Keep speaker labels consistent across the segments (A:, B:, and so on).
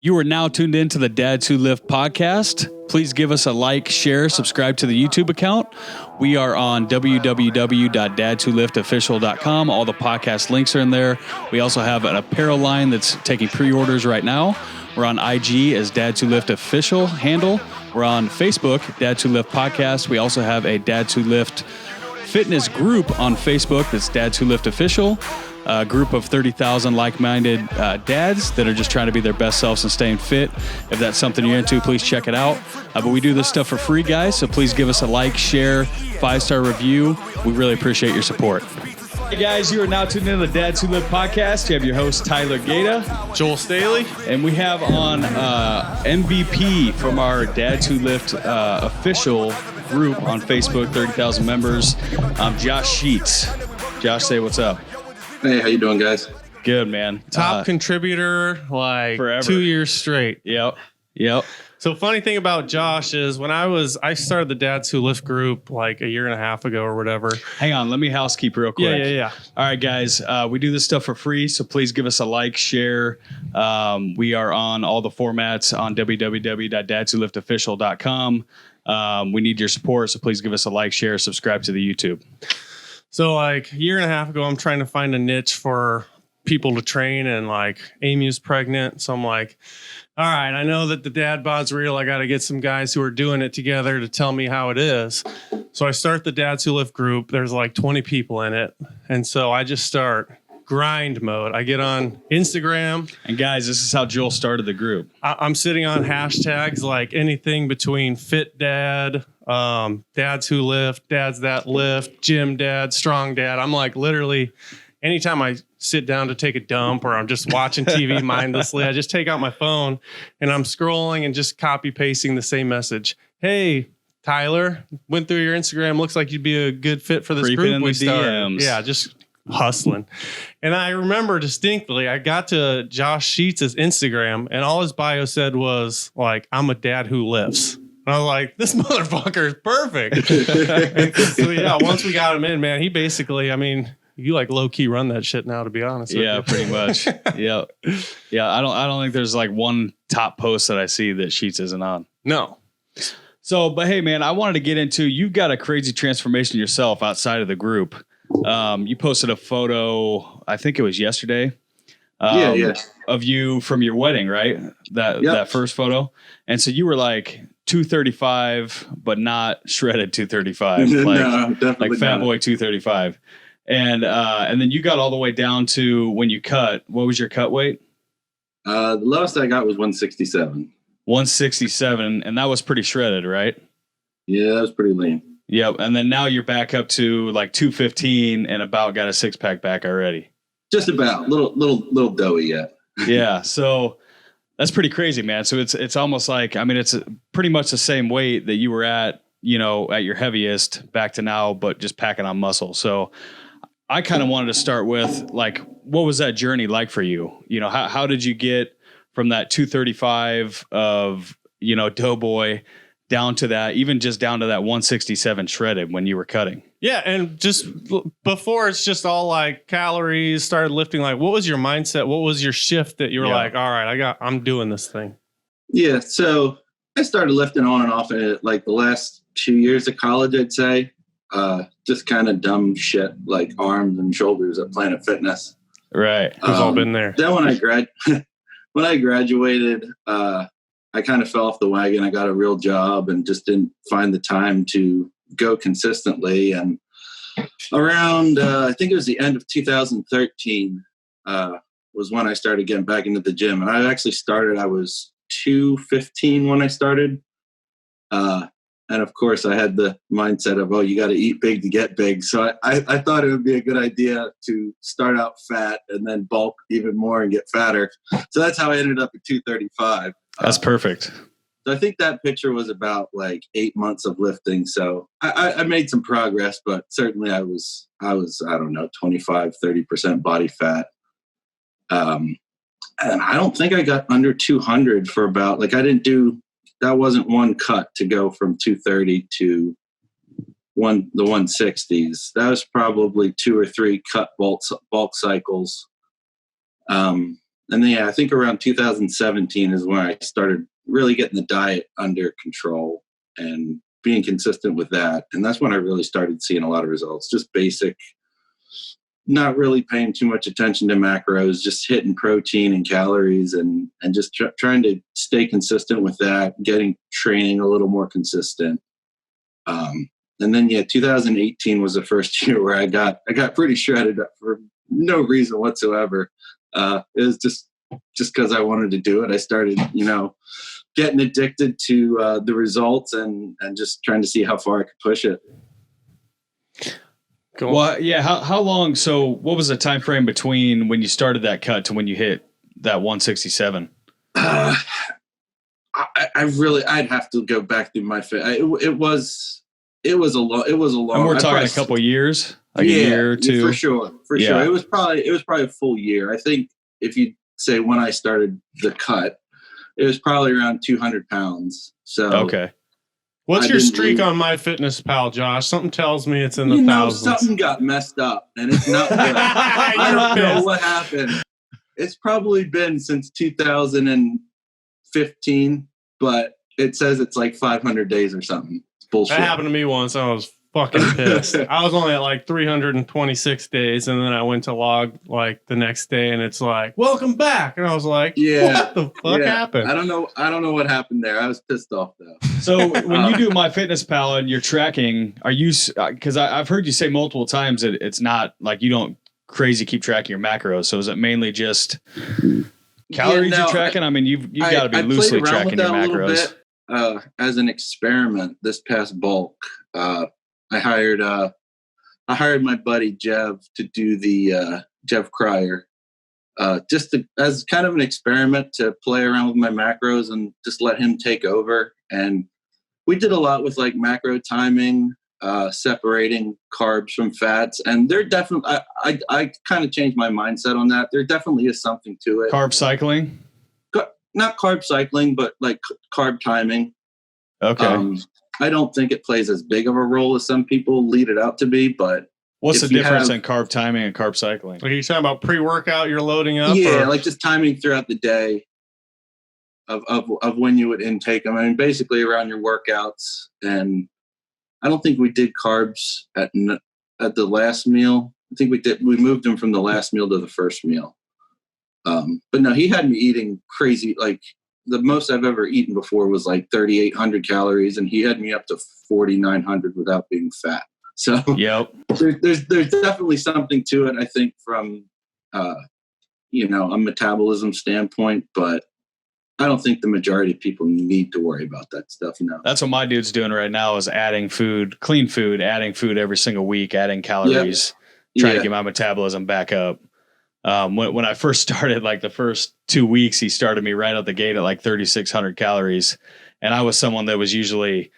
A: You are now tuned in to the Dads Who Lift podcast. Please give us a like, share, subscribe to the YouTube account. We are on www.dadswholiftofficial.com. All the podcast links are in there. We also have an apparel line that's taking pre-orders right now. We're on IG as Dads Who Lift Official handle. We're on Facebook, Dads Who Lift Podcast. We also have a Dads Who Lift fitness group on Facebook that's Dads Who Lift Official. A group of 30,000 like-minded dads that are just trying to be their best selves and staying fit. If that's something you're into, please check it out. But we do this stuff for free, guys, so please give us a like, share, 5-star review. We really appreciate your support. Hey, guys, you are now tuned in to the Dads Who Live podcast. You have your host, Tyler Gaeta.
B: Joel Staley.
A: And we have on MVP from our Dads Who Lift official group on Facebook, 30,000 members, Josh Sheetz. Josh, say what's up.
C: Hey, how you doing, guys?
A: Good, man.
B: Top contributor, like
A: forever.
B: 2 years straight.
A: Yep.
B: So funny thing about Josh is when I started the Dads Who Lift group like a year and a half ago or whatever.
A: Hang on, let me housekeep real quick.
B: Yeah.
A: All right, guys, we do this stuff for free, so please give us a like, share. We are on all the formats on www.dadswholiftofficial.com. We need your support, so please give us a like, share, subscribe to the YouTube.
B: So like a year and a half ago, I'm trying to find a niche for people to train, and like Amy's pregnant. So I'm like, all right, I know that the dad bod's real. I got to get some guys who are doing it together to tell me how it is. So I start the Dads Who Lift group. There's like 20 people in it. And so I just start grind mode. I get on Instagram.
A: And guys, this is how Joel started the group.
B: I'm sitting on hashtags like anything between fit dad, dads who lift, dads that lift, gym dad, strong dad. I'm like literally anytime I sit down to take a dump or I'm just watching TV mindlessly, I just take out my phone and I'm scrolling and just copy pasting the same message. Hey, Tyler, went through your Instagram. Looks like you'd be a good fit for this
A: Creeping
B: group we started.
A: DMs.
B: Yeah, just hustling. And I remember distinctly, I got to Josh Sheetz' Instagram and all his bio said was like, I'm a dad who lifts. And I was like, this motherfucker is perfect. So yeah, once we got him in, man, he basically, I mean, you like low key run that shit now, to be honest.
A: Yeah, pretty much. Yeah. I don't think there's like one top post that I see that Sheetz isn't on.
B: No.
A: So, but hey, man, I wanted to get into, you've got a crazy transformation yourself outside of the group. You posted a photo, I think it was yesterday. Of you from your wedding, right? That first photo. And so you were like 235, but not shredded 235.
C: No, definitely
A: like Fat
C: not.
A: Boy 235. And then you got all the way down to when you cut. What was your cut weight?
C: The lowest I got was 167.
A: 167, and that was pretty shredded, right?
C: Yeah, that was pretty lean.
A: Yep. And then now you're back up to like 215 and about got a 6-pack back already.
C: Just about. Little doughy yet.
A: Yeah. So that's pretty crazy, man. So it's almost like, I mean, it's pretty much the same weight that you were at, at your heaviest back to now, but just packing on muscle. So I kind of wanted to start with like, what was that journey like for you? How did you get from that 235 of, doughboy down to that, even just down to that 167 shredded when you were cutting?
B: Yeah. And just before it's just all like calories, started lifting, like what was your mindset? What was your shift that you were like, all right, I'm doing this thing?
C: Yeah. So I started lifting on and off in like the last 2 years of college, I'd say. Just kind of dumb shit like arms and shoulders at Planet Fitness.
A: Right.
B: We've all been there.
C: Then when I graduated, I kind of fell off the wagon. I got a real job and just didn't find the time to go consistently. And around, I think it was the end of 2013, was when I started getting back into the gym. And I actually I was 215 when I started. And of course I had the mindset of, you got to eat big to get big. So I thought it would be a good idea to start out fat and then bulk even more and get fatter. So that's how I ended up at 235.
A: That's perfect.
C: So I think that picture was about like 8 months of lifting. So I made some progress, but certainly I was, I don't know, 25, 30% body fat. And I don't think I got under 200 for about, like, that wasn't one cut to go from 230 to the 160s. That was probably 2 or 3 cut bulk cycles. then, yeah, I think around 2017 is when I started really getting the diet under control and being consistent with that. And that's when I really started seeing a lot of results, just basic, not really paying too much attention to macros, just hitting protein and calories and just trying to stay consistent with that, getting training a little more consistent. And then, 2018 was the first year where I got pretty shredded up for no reason whatsoever. It was just because I wanted to do it. I started, getting addicted to the results and just trying to see how far I could push it.
A: Cool. Well, yeah. How long? So what was the time frame between when you started that cut to when you hit that 167?
C: I'd have to go back through my fit. It was a long.
A: And we're talking a couple of years, like a year or two.
C: For sure. It was probably a full year. I think if you say when I started the cut, it was probably around 200 pounds. So
A: okay.
B: What's your streak on MyFitnessPal, Josh? Something tells me it's in the thousands.
C: Something got messed up, and it's not good. I don't know what happened. It's probably been since 2015, but it says it's like 500 days or something. It's bullshit.
B: That happened to me once. I was fucking pissed. I was only at like 326 days, and then I went to log like the next day, and it's like, welcome back. And I was like, what the fuck happened?
C: I don't know what happened there. I was pissed off though.
A: So when you do MyFitnessPal and you're tracking, are you, because I've heard you say multiple times that it's not like you don't crazy keep tracking your macros. So is it mainly just calories you're tracking? I mean, you've got to be loosely tracking your macros.
C: As an experiment this past bulk, I hired my buddy Jev to do the Jev Cryer, as kind of an experiment to play around with my macros and just let him take over. And we did a lot with like macro timing, separating carbs from fats. And there definitely, I kind of changed my mindset on that. There definitely is something to it.
A: Carb cycling?
C: Not carb cycling, but like carb timing.
A: Okay.
C: I don't think it plays as big of a role as some people lead it out to be, but
A: what's the difference in carb timing and carb cycling?
B: Are you talking about pre-workout you're loading up?
C: Yeah, like just timing throughout the day of when you would intake them. I mean, basically around your workouts. And I don't think we did carbs at the last meal. I think we moved them from the last meal to the first meal. But no, he had me eating crazy, like the most I've ever eaten before was like 3,800 calories, and he had me up to 4,900 without being fat. So
A: yep.
C: There's definitely something to it, I think, from a metabolism standpoint, but I don't think the majority of people need to worry about that stuff. No.
A: That's what my dude's doing right now is adding food, clean food, adding food every single week, adding calories, trying to get my metabolism back up. When I first started, like the first 2 weeks, he started me right out the gate at like 3,600 calories. And I was someone that was usually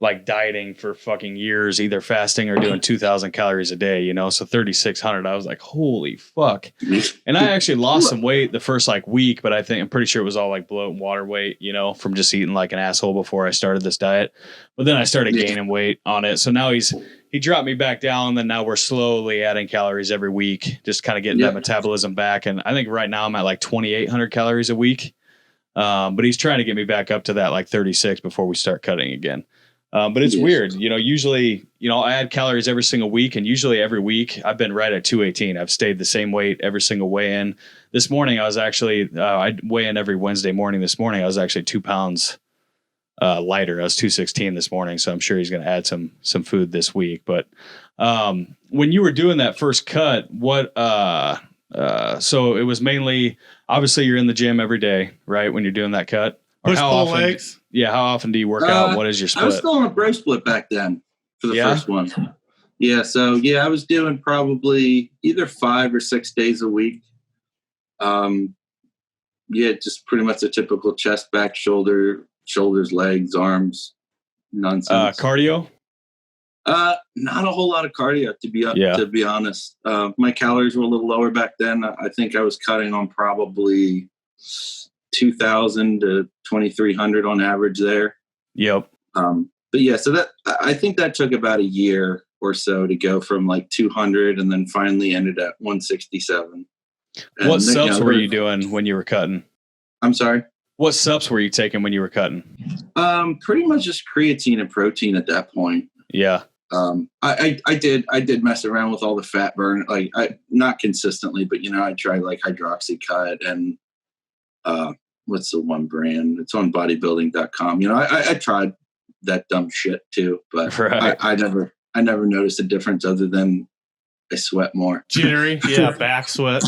A: like dieting for fucking years, either fasting or doing 2,000 calories a day, so 3,600, I was like, holy fuck. And I actually lost some weight the first like week, but I'm pretty sure it was all like bloat and water weight, from just eating like an asshole before I started this diet. But then I started gaining weight on it. So now he dropped me back down. Then now we're slowly adding calories every week, just kind of getting that metabolism back. And I think right now I'm at like 2,800 calories a week. But he's trying to get me back up to that like 36 before we start cutting again. But it's weird, usually, I add calories every single week, and usually every week I've been right at 218. I've stayed the same weight every single weigh in. This morning I was actually, I weigh in every Wednesday morning. This morning I was actually 2 pounds lighter. I was 216 this morning. So I'm sure he's going to add some food this week. But when you were doing that first cut, so it was mainly, obviously you're in the gym every day, right? When you're doing that cut.
B: Push pull legs.
A: Yeah. How often do you work out? What is your split?
C: I was still on a bro split back then for the first one. Yeah. So I was doing probably either 5 or 6 days a week. Just pretty much a typical chest, back, shoulders, legs, arms, nonsense.
A: Cardio?
C: Not a whole lot of cardio to be honest. My calories were a little lower back then. I think I was cutting on probably 2,000 to 2,300 on average there.
A: Yep.
C: So that, I think that took about a year or so to go from like 200 and then finally ended at 167. And,
A: What subs were you doing when you were cutting?
C: I'm sorry?
A: What subs were you taking when you were cutting?
C: Pretty much just creatine and protein at that point.
A: Yeah.
C: I did mess around with all the fat burn, like not consistently, but I tried like Hydroxycut and what's the one brand? It's on bodybuilding.com. I tried that dumb shit too, but
A: right.
C: I never noticed a difference other than I sweat more.
B: Jittery, yeah, back sweat.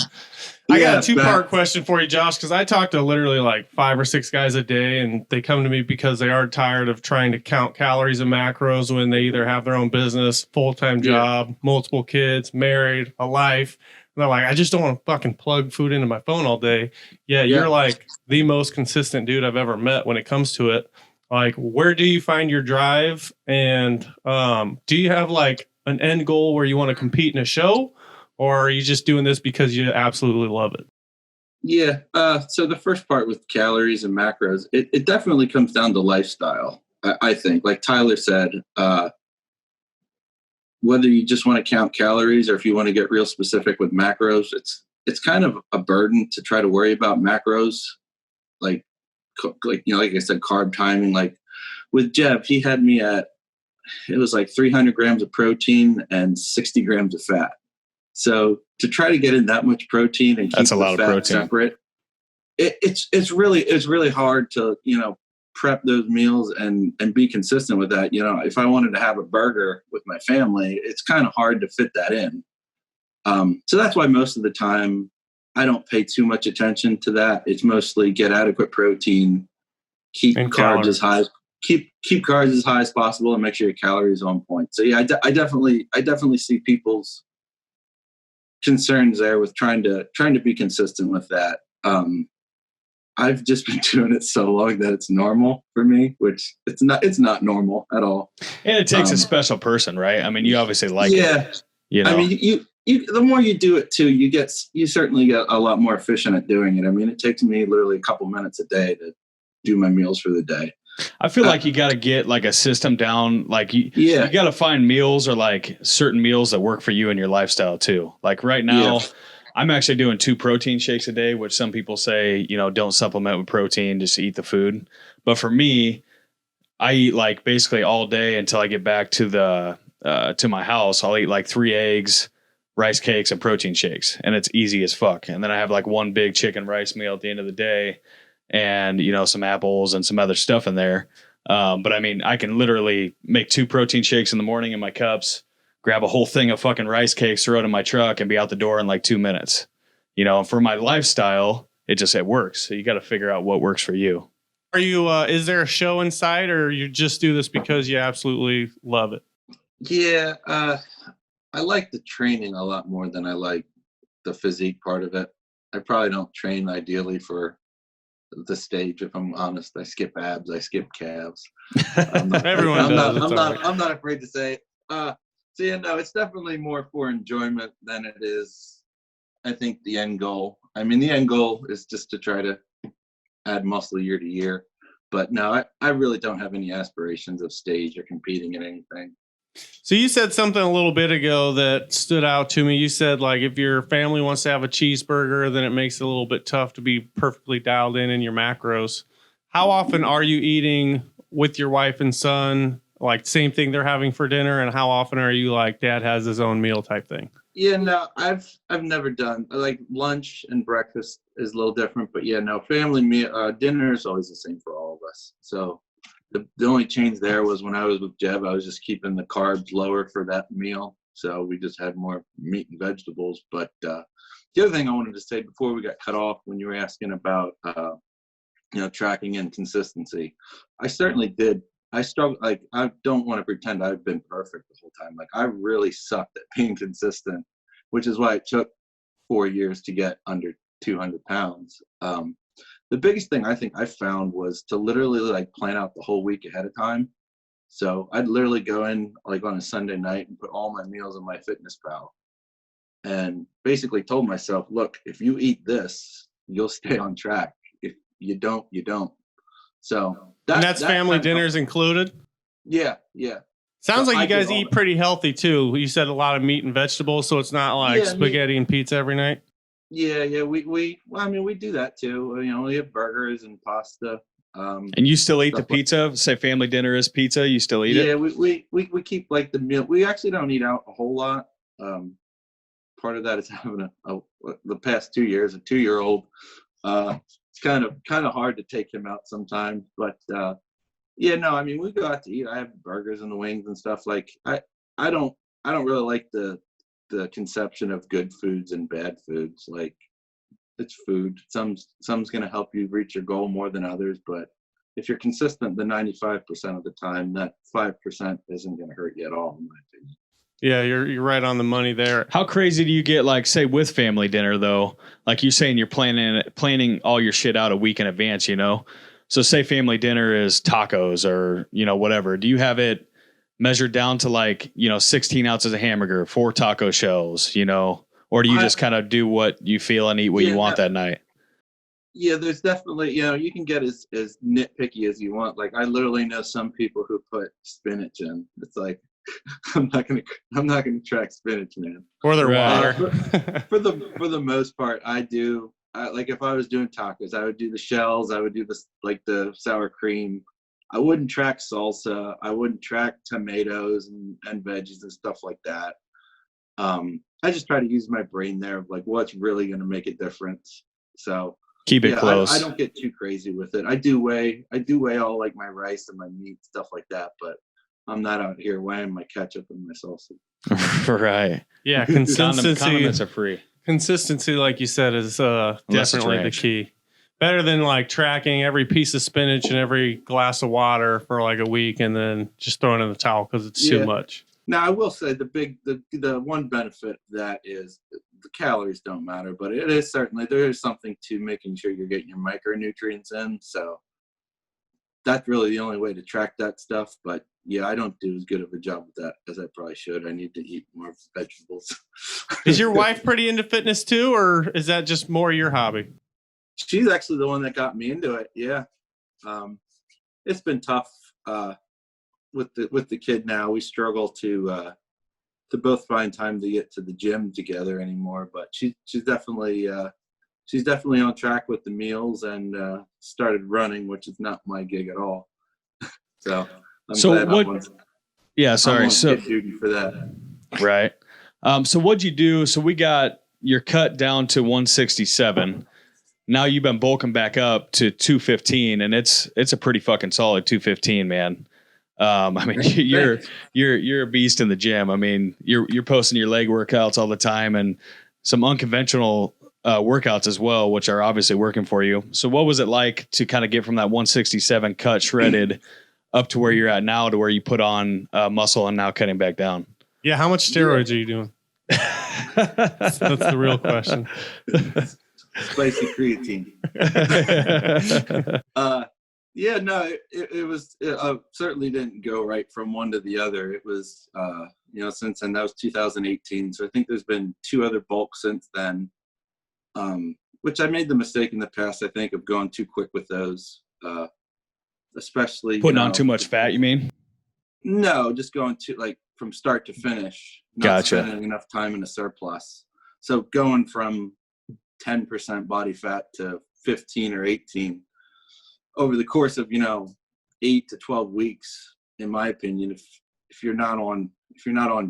B: I got a two-part question for you, Josh, because I talk to literally like 5 or 6 guys a day, and they come to me because they are tired of trying to count calories and macros when they either have their own business, full-time job, multiple kids, married, a life. And they're like, I just don't want to fucking plug food into my phone all day. Yeah, you're like the most consistent dude I've ever met when it comes to it. Like, where do you find your drive? And do you have like an end goal where you want to compete in a show? Or are you just doing this because you absolutely love it?
C: Yeah. So the first part with calories and macros, it definitely comes down to lifestyle. I think, like Tyler said, whether you just want to count calories or if you want to get real specific with macros, it's kind of a burden to try to worry about macros. Like I said, carb timing. Like with Jeb, he had me at, it was like 300 grams of protein and 60 grams of fat. So to try to get in that much protein and keep the fat separate, it's really hard to, prep those meals and be consistent with that. If I wanted to have a burger with my family, it's kind of hard to fit that in. So that's why most of the time I don't pay too much attention to that. It's mostly get adequate protein, keep carbs as high as possible, and make sure your calories are on point. So yeah, I definitely see people's concerns there with trying to be consistent with that. I've just been doing it so long that it's normal for me, which it's not normal at all.
A: And it takes a special person, right? I mean, you obviously like it.
C: I mean, you the more you do it too, you certainly get a lot more efficient at doing it. I mean, it takes me literally a couple minutes a day to do my meals for the day.
A: I feel like you got to get like a system down. Like you got to find meals or like certain meals that work for you and your lifestyle too. Like right now, I'm actually doing 2 protein shakes a day, which some people say, don't supplement with protein, just eat the food. But for me, I eat like basically all day until I get back to to my house. I'll eat like 3 eggs, rice cakes, and protein shakes, and it's easy as fuck. And then I have like one big chicken rice meal at the end of the day. And, some apples and some other stuff in there. But I mean, I can literally make 2 protein shakes in the morning in my cups, grab a whole thing of fucking rice cakes, throw it in my truck, and be out the door in like 2 minutes. For my lifestyle, it works. So you got to figure out what works for you.
B: Are you, is there a show inside, or you just do this because you absolutely love it?
C: Yeah. I like the training a lot more than I like the physique part of it. I probably don't train ideally for the stage, if I'm honest. I skip abs, I skip calves.
B: Everyone does.
C: I'm not afraid to say it. So it's definitely more for enjoyment than it is, I think, the end goal. I mean, the end goal is just to try to add muscle year to year. But no, I really don't have any aspirations of stage or competing in anything.
B: So you said something a little bit ago that stood out to me. You said, like, if your family wants to have a cheeseburger, then it makes it a little bit tough to be perfectly dialed in your macros. How often are you eating with your wife and son, like same thing they're having for dinner? And how often are you like, dad has his own meal type thing?
C: Yeah, no, I've never done, like, lunch and breakfast is a little different, but family meal, dinner is always the same for all of us. So the only change there was when I was with Jeb, I was just keeping the carbs lower for that meal. So we just had more meat and vegetables. But the other thing I wanted to say before we got cut off, when you were asking about, tracking and consistency, I certainly did. I struggled. Like, I don't want to pretend I've been perfect the whole time. Like, I really sucked at being consistent, which is why it took 4 years to get under 200 pounds. The biggest thing I think I found was to literally like plan out the whole week ahead of time. So I'd literally go in like on a Sunday night and put all my meals in my FitnessPal, and basically told myself, look, if you eat this, you'll stay on track. If you don't, you don't. So
B: that's family dinners included? Yeah. Sounds like you guys eat pretty healthy too. You said a lot of meat and vegetables, so it's not like spaghetti and pizza every night.
C: Yeah. Well, I mean, we do that too. You know, we have burgers and pasta.
A: And you still eat the pizza? Say family dinner is pizza. You still eat it?
C: Yeah, we keep like the meal. We actually don't eat out a whole lot. Part of that is having the past 2 years, a 2-year-old. It's kind of hard to take him out sometimes, but yeah, no, I mean, we go out to eat. I have burgers and the wings and stuff. Like I don't really like the conception of good foods and bad foods. Like, it's food. Some's going to help you reach your goal more than others, but if you're consistent the 95% of the time, that 5% isn't going to hurt you at all, in my opinion.
B: Yeah, you're right on the money there.
A: How crazy do you get, like, say, with family dinner, though? Like you're saying, you're planning all your shit out a week in advance, you know? So say family dinner is tacos or, you know, whatever. Do you have it measured down to, like, you know, 16 ounces of hamburger, 4 taco shells, you know? Or do you just kind of do what you feel and eat what you want that night? Yeah,
C: there's definitely, you know, you can get as nitpicky as you want. Like, I literally know some people who put spinach in. It's like, I'm not gonna track spinach, man.
B: Or their water.
C: For the most part, I do. Like, if I was doing tacos, I would do the shells. I would do the sour cream. I wouldn't track salsa. I wouldn't track tomatoes and veggies and stuff like that. I just try to use my brain there of like what's really going to make a difference. So
A: keep it close.
C: I don't get too crazy with it. I do weigh all like my rice and my meat, stuff like that, but I'm not out here weighing my ketchup and my salsa.
A: Right.
B: Yeah, consistency.
A: Condiments are free.
B: Consistency, like you said, is definitely the key. Better than like tracking every piece of spinach and every glass of water for like a week and then just throwing in the towel because it's too much.
C: Now, I will say the one benefit of that is the calories don't matter, but it is certainly, there is something to making sure you're getting your micronutrients in. So that's really the only way to track that stuff. But yeah, I don't do as good of a job with that as I probably should. I need to eat more vegetables.
B: Is your wife pretty into fitness too, or is that just more your hobby?
C: She's actually the one that got me into it. Yeah. It's been tough. With the kid now, we struggle to both find time to get to the gym together anymore. But she's definitely on track with the meals and started running, which is not my gig at all. So I'm glad I'm duty for that.
A: Right. So what'd you do? So we got your cut down to 167. Now you've been bulking back up to 215, and it's a pretty fucking solid 215, man. I mean, you're a beast in the gym. I mean, you're posting your leg workouts all the time and some unconventional workouts as well, which are obviously working for you. So what was it like to kind of get from that 167 cut shredded up to where you're at now, to where you put on muscle and now cutting back down? Yeah.
B: How much steroids are you doing? That's the real question.
C: Spicy creatine. Yeah, no, it was certainly didn't go right from one to the other. It was, since then, that was 2018. So I think there's been 2 other bulks since then, which I made the mistake in the past, I think, of going too quick with those, especially
A: putting on too much fat. You mean?
C: No, just going to like from start to finish. Not spending enough time in a surplus. So going from 10% body fat to 15 or 18 over the course of 8 to 12 weeks, in my opinion, if you're not on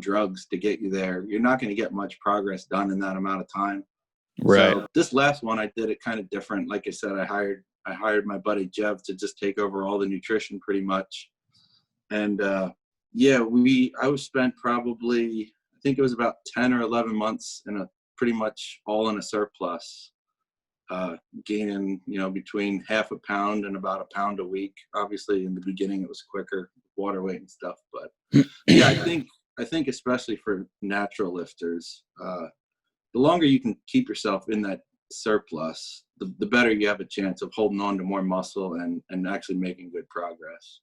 C: drugs to get you there, you're not going to get much progress done in that amount of time.
A: Right.
C: So this last one, I did it kind of different. Like I said, I hired my buddy Jev to just take over all the nutrition pretty much. And I was spent probably, I think it was about 10 or 11 months in a pretty much all in a surplus. Gaining, between half a pound and about a pound a week. Obviously, in the beginning, it was quicker, water weight and stuff. But yeah, I think especially for natural lifters, the longer you can keep yourself in that surplus, the better you have a chance of holding on to more muscle and actually making good progress.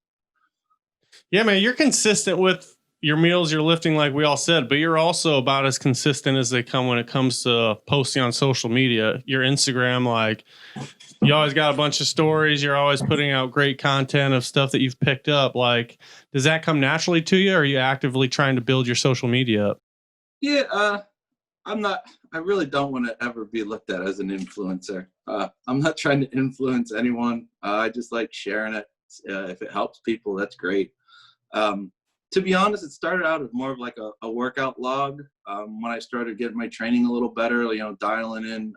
B: Yeah, man, you're consistent with your meals, you're lifting like we all said, but you're also about as consistent as they come when it comes to posting on social media. Your Instagram, like, you always got a bunch of stories. You're always putting out great content of stuff that you've picked up. Like, does that come naturally to you, or are you actively trying to build your social media up?
C: Yeah, I really don't want to ever be looked at as an influencer. I'm not trying to influence anyone. I just like sharing it. If it helps people, that's great. To be honest, it started out as more of like a workout log. When I started getting my training a little better, dialing in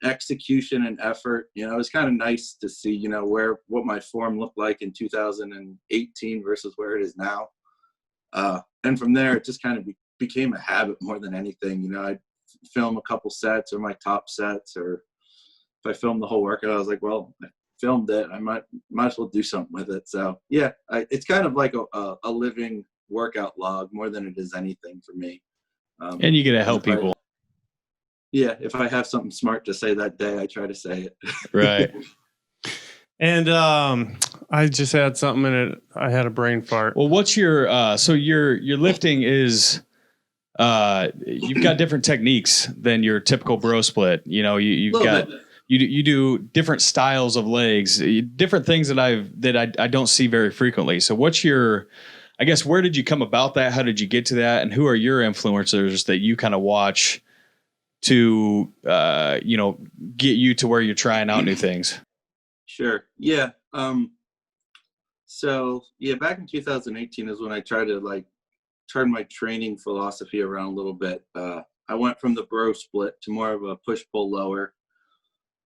C: execution and effort, it was kind of nice to see, what my form looked like in 2018 versus where it is now. And from there, it just kind of became a habit more than anything. I'd film a couple sets or my top sets, or if I filmed the whole workout, I was like, well, I filmed it. I might as well do something with it. So yeah, it's kind of like a living workout log more than it is anything for me.
A: And you get to help people.
C: If I have something smart to say that day, I try to say it.
A: Right.
B: And I just had something in it. I had a brain fart.
A: Well, what's your so your lifting is you've got different techniques than your typical bro split. You've got you do different styles of legs, different things that I don't see very frequently. So what's your, I guess, where did you come about that? How did you get to that? And who are your influencers that you kind of watch to get you to where you're trying out new things?
C: Sure. Yeah. So back in 2018 is when I tried to turn my training philosophy around a little bit. I went from the bro split to more of a push pull lower.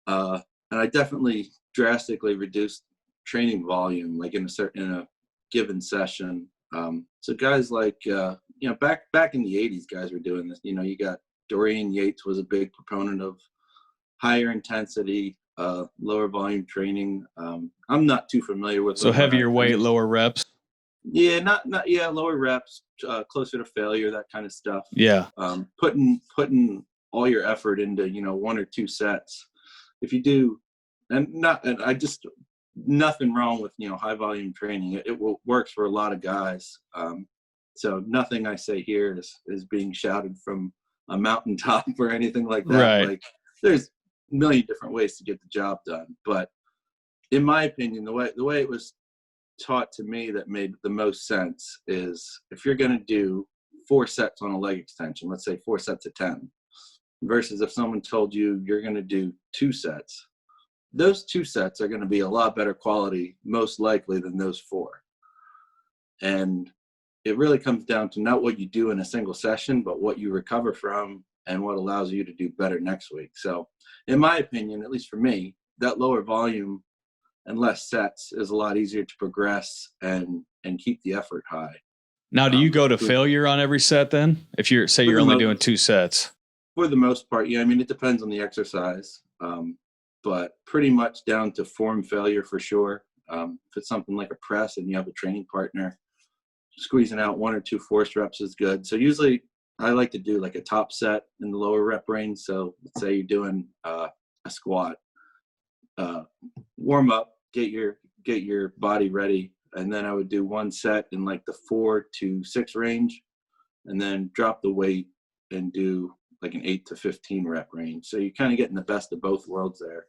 C: And I definitely drastically reduced training volume, like in a given session. So guys like back in the 80s, guys were doing this. You got Dorian Yates was a big proponent of higher intensity, lower volume training. I'm not too familiar with.
A: So heavier weight, lower reps.
C: Yeah, not lower reps, closer to failure, that kind of stuff.
A: Yeah.
C: Putting all your effort into one or two sets. If you do, nothing wrong with high volume training. It works for a lot of guys. So nothing I say here is being shouted from a mountaintop or anything like that.
A: Right.
C: Like, there's a million different ways to get the job done. But in my opinion, the way it was taught to me that made the most sense is if you're going to do 4 sets on a leg extension, let's say 4 sets of 10, versus if someone told you you're going to do 2 sets, those 2 sets are going to be a lot better quality, most likely, than those 4. And it really comes down to not what you do in a single session, but what you recover from and what allows you to do better next week. So in my opinion, at least for me, that lower volume and less sets is a lot easier to progress and keep the effort high.
A: Now, do you go to failure on every set then? If you're only doing 2 sets?
C: For the most part, yeah. I mean, it depends on the exercise, but pretty much down to form failure for sure. If it's something like a press and you have a training partner, squeezing out 1 or 2 force reps is good. So usually I like to do like a top set in the lower rep range. So let's say you're doing a squat, warm up, get your body ready, and then I would do 1 set in like the 4 to 6 range, and then drop the weight and do like an 8 to 15 rep range. So you're kind of getting the best of both worlds there.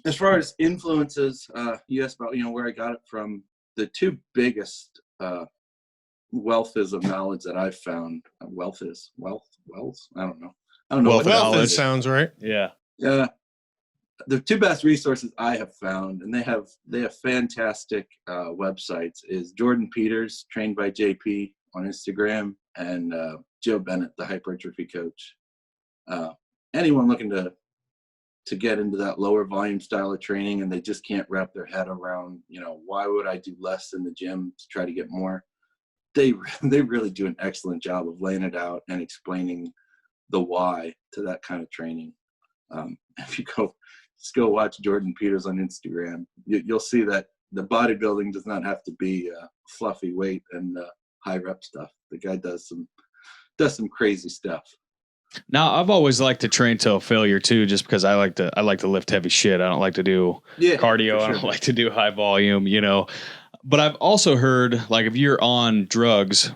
C: As far as influences, you asked about where I got it from. The 2 biggest wealths of knowledge that I've found. Wealth? I don't know.
B: Wealth sounds right.
A: Yeah.
C: Yeah. The 2 best resources I have found, and they have fantastic websites, is Jordan Peters, trained by JP on Instagram, and Joe Bennett, the hypertrophy coach. Anyone looking to get into that lower volume style of training and they just can't wrap their head around, why would I do less in the gym to try to get more? They really do an excellent job of laying it out and explaining the why to that kind of training. If you just go watch Jordan Peters on Instagram, you'll see that the bodybuilding does not have to be fluffy weight and high rep stuff. The guy does some crazy stuff.
A: Now, I've always liked to train till failure too, just because I like to lift heavy shit. I don't like to do cardio. Sure. I don't like to do high volume, But I've also heard, like, if you're on drugs,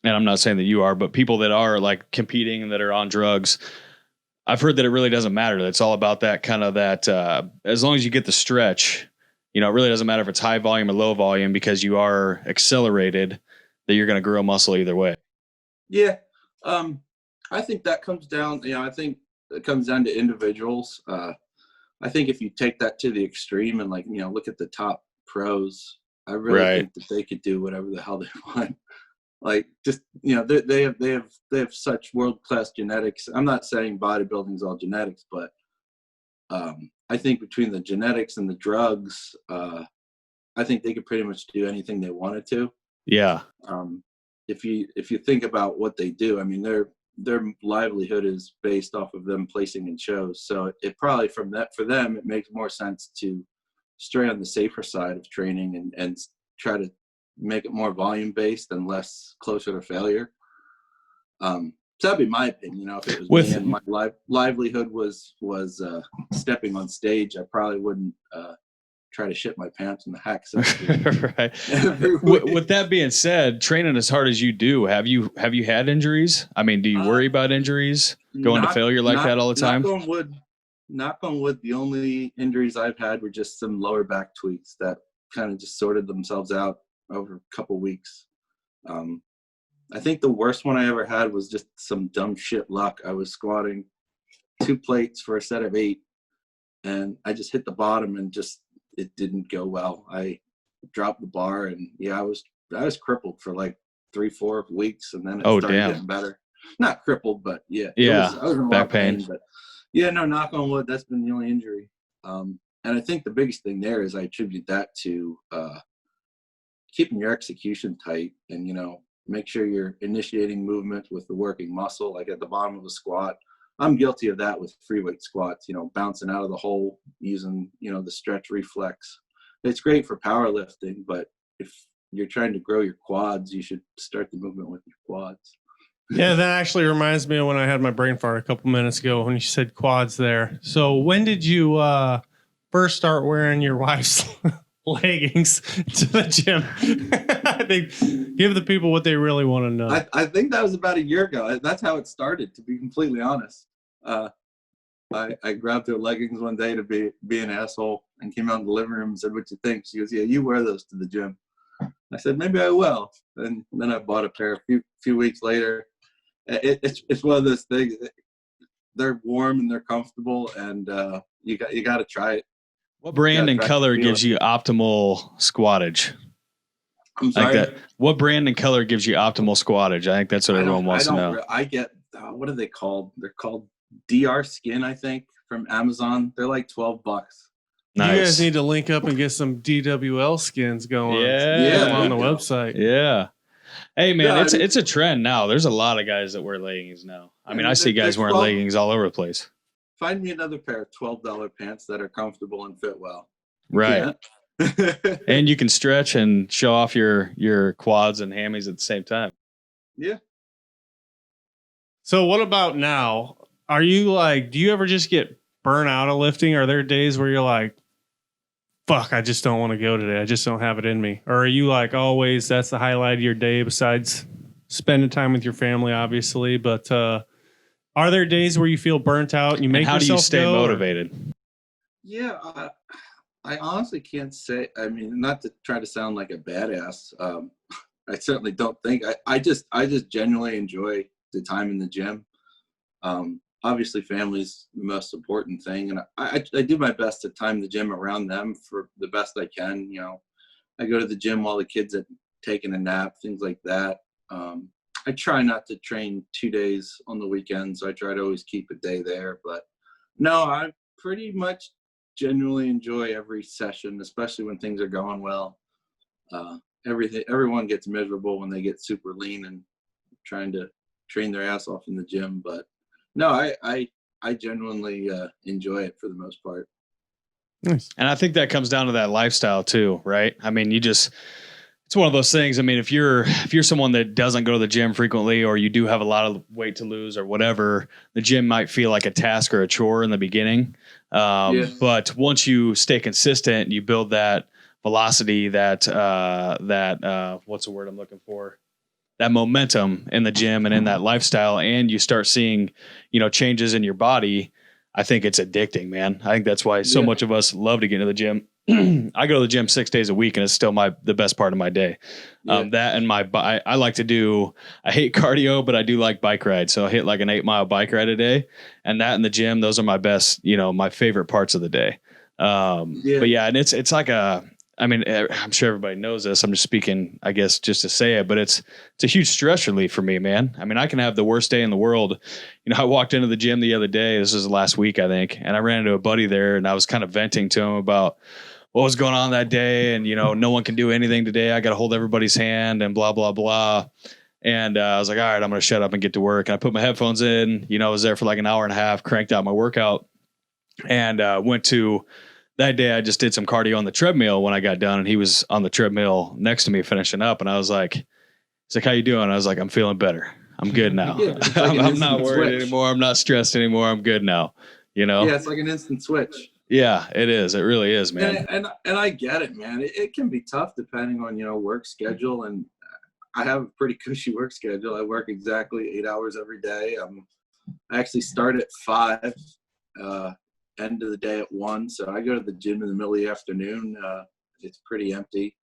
A: and I'm not saying that you are, but people that are like competing and that are on drugs, I've heard that it really doesn't matter. It's all about that kind of as long as you get the stretch, it really doesn't matter if it's high volume or low volume, because you are accelerated, that you're going to grow muscle either way.
C: Yeah. I think that comes down, I think it comes down to individuals. I think if you take that to the extreme and look at the top pros, I really think that they could do whatever the hell they want. Like just, they have such world-class genetics. I'm not saying bodybuilding is all genetics, but I think between the genetics and the drugs, I think they could pretty much do anything they wanted to.
A: Yeah.
C: If you think about what they do, I mean, their livelihood is based off of them placing in shows. So it probably for them, it makes more sense to stray on the safer side of training and try to make it more volume based and less closer to failure. So that'd be my opinion. If it was me and my livelihood was stepping on stage, I probably wouldn't try to shit my pants in the hacks.
A: Right. With that being said, training as hard as you do, have you had injuries? I mean, do you worry about injuries going to failure like that all the time?
C: Knock on wood, the only injuries I've had were just some lower back tweaks that kind of just sorted themselves out over a couple weeks. I think the worst one I ever had was just some dumb shit luck. I was squatting 2 plates for a set of 8, and I just hit the bottom and it didn't go well. I dropped the bar, and I was crippled for like 3-4 weeks, and then it started getting better. Not crippled, but I was in a lot of pain. But knock on wood, that's been the only injury. And I think the biggest thing there is I attribute that to keeping your execution tight, and make sure you're initiating movement with the working muscle, like at the bottom of the squat. I'm guilty of that with free weight squats, bouncing out of the hole using, the stretch reflex. It's great for powerlifting, but if you're trying to grow your quads, you should start the movement with your quads.
B: Yeah, that actually reminds me of when I had my brain fart a couple minutes ago when you said quads there. So when did you first start wearing your wife's leggings to the gym? I think give the people what they really want to know.
C: I think that was about a year ago. That's how it started, to be completely honest. I grabbed her leggings one day to be an asshole and came out in the living room and said, "What you think?" She goes, "Yeah, you wear those to the gym." I said, "Maybe I will." And then I bought a pair a few weeks later. It's one of those things. They're warm and they're comfortable, and you got to try it.
A: What brand and color gives you optimal squattage?
C: I'm sorry?
A: Like that. What brand and color gives you optimal squattage? I think that's what everyone wants to know.
C: I get, what are they called? They're called DR Skin, I think, from Amazon. They're like $12.
B: Nice. You guys need to link up and get some DWL skins going.
A: Yeah,
B: on the website.
A: Yeah. Hey man, it's a trend now. There's a lot of guys that wear leggings now. I mean, I see guys wearing leggings all over the place.
C: Find me another pair of $12 pants that are comfortable and fit well.
A: Right. And you can stretch and show off your quads and hammies at the same time.
C: Yeah.
B: So what about now? Are you do you ever just get burnt out of lifting? Are there days where you're like, fuck, I just don't want to go today. I just don't have it in me. Or are you always, that's the highlight of your day besides spending time with your family, obviously, but are there days where you feel burnt out and you make yourself go? How do you stay
A: motivated?
C: Yeah, I honestly can't say. I mean, not to try to sound like a badass. I certainly don't think. I just genuinely enjoy the time in the gym. Obviously, family's the most important thing, and I do my best to time the gym around them for the best I can. I go to the gym while the kids are taking a nap, things like that. I try not to train 2 days on the weekend, so I try to always keep a day there. But no, I pretty much genuinely enjoy every session, especially when things are going well. Everyone gets miserable when they get super lean and trying to train their ass off in the gym. But no, I genuinely enjoy it for the most part.
A: Nice. And I think that comes down to that lifestyle too, right? I mean, it's one of those things. I mean, if you're someone that doesn't go to the gym frequently, or you do have a lot of weight to lose or whatever, the gym might feel like a task or a chore in the beginning. But once you stay consistent, you build that velocity, that what's the word I'm looking for? That momentum in the gym and in that lifestyle, and you start seeing, changes in your body. I think it's addicting, man. I think that's why so much of us love to get into the gym. I go to the gym 6 days a week, and it's still the best part of my day.
C: Yeah.
A: That and I like to do, I hate cardio, but I do like bike rides. So I hit like an 8-mile bike ride a day, and that in the gym, those are my best, my favorite parts of the day. But yeah, and it's like I'm sure everybody knows this. I'm just speaking, I guess, just to say it, but it's a huge stress relief for me, man. I mean, I can have the worst day in the world. I walked into the gym the other day. This was last week, I think, and I ran into a buddy there, and I was kind of venting to him about what was going on that day. And, no one can do anything today. I got to hold everybody's hand and blah, blah, blah. And I was like, all right, I'm going to shut up and get to work. And I put my headphones in, I was there for like an hour and a half, cranked out my workout, and went to that day. I just did some cardio on the treadmill when I got done, and he was on the treadmill next to me finishing up. And I was like, he's like, how you doing? I was like, I'm feeling better. I'm good now.
C: Yeah, like
A: I'm not worried
C: switch.
A: anymore. I'm not stressed anymore. I'm good now.
C: Yeah, it's like an instant switch.
A: Yeah, it is. It really is, man.
C: And I get it, man. It can be tough depending on, work schedule. And I have a pretty cushy work schedule. I work exactly 8 hours every day. I actually start at 5, end of the day at 1. So I go to the gym in the middle of the afternoon. It's pretty empty.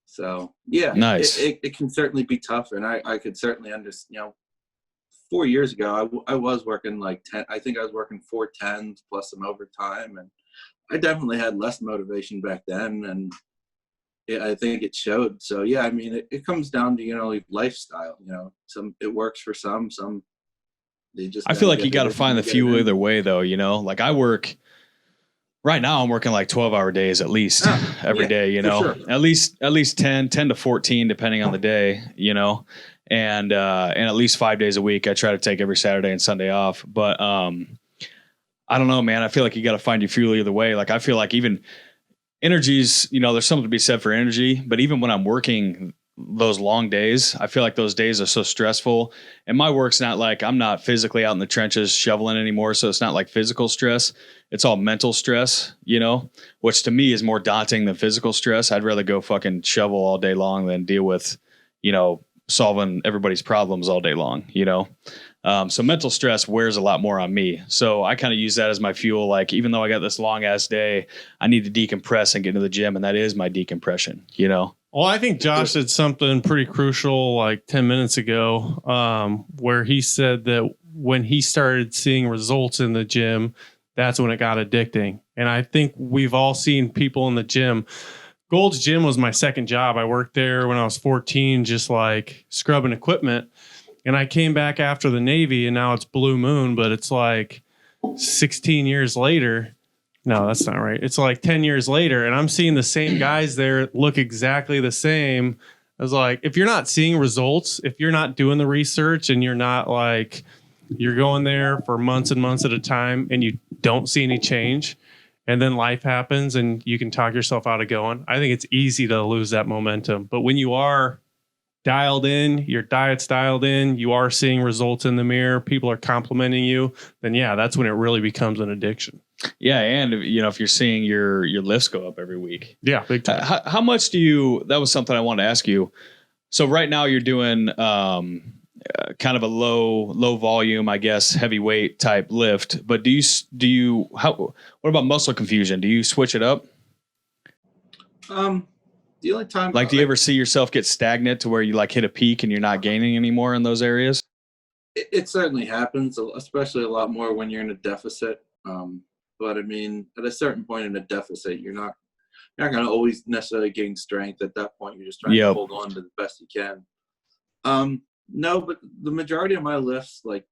C: So yeah,
A: nice.
C: It can certainly be tough. And I could certainly understand, 4 years ago, I was working like 10. I think I was working 4 10s plus some overtime, and I definitely had less motivation back then, and I think it showed. So yeah, I mean, it comes down to like lifestyle. Some it works for some they just.
A: I feel like you got to find the fuel either way, though. Like I work. Right now, I'm working like 12-hour days at least every day.
C: Sure.
A: At least 10 to 14, depending on the day. And at least 5 days a week. I try to take every Saturday and Sunday off. But I don't know, man. I feel like you got to find your fuel either way. Like I feel like even energies, there's something to be said for energy. But even when I'm working those long days, I feel like those days are so stressful. And my work's not like I'm not physically out in the trenches shoveling anymore. So it's not like physical stress. It's all mental stress, which to me is more daunting than physical stress. I'd rather go fucking shovel all day long than deal with, solving everybody's problems all day long, So mental stress wears a lot more on me. So I kind of use that as my fuel. Like, even though I got this long ass day, I need to decompress and get into the gym. And that is my decompression,
B: Well, I think Josh said something pretty crucial like 10 minutes ago, where he said that when he started seeing results in the gym, that's when it got addicting. And I think we've all seen people in the gym. Gold's Gym was my second job. I worked there when I was 14, just like scrubbing equipment. And I came back after the Navy, and now it's Blue Moon, but it's like 16 years later. No, that's not right. It's like 10 years later, and I'm seeing the same guys there look exactly the same. I was like, if you're not seeing results, if you're not doing the research, and you're not like, you're going there for months and months at a time and you don't see any change, and then life happens and you can talk yourself out of going, I think it's easy to lose that momentum. But when you are dialed in, your diet's dialed in, you are seeing results in the mirror, people are complimenting you, then yeah, that's when it really becomes an addiction.
A: Yeah. And if you're seeing your lifts go up every week.
B: Yeah. Big time.
A: How much that was something I wanted to ask you. So right now you're doing, kind of a low volume, I guess, heavyweight type lift, but what about muscle confusion? Do you switch it up?
C: The only time,
A: like, do you ever see yourself get stagnant to where you like hit a peak and you're not gaining anymore in those areas?
C: It certainly happens, especially a lot more when you're in a deficit. But I mean, at a certain point in a deficit, you're not going to always necessarily gain strength. At that point, you're just trying to hold on to the best you can. No, but the majority of my lifts, like,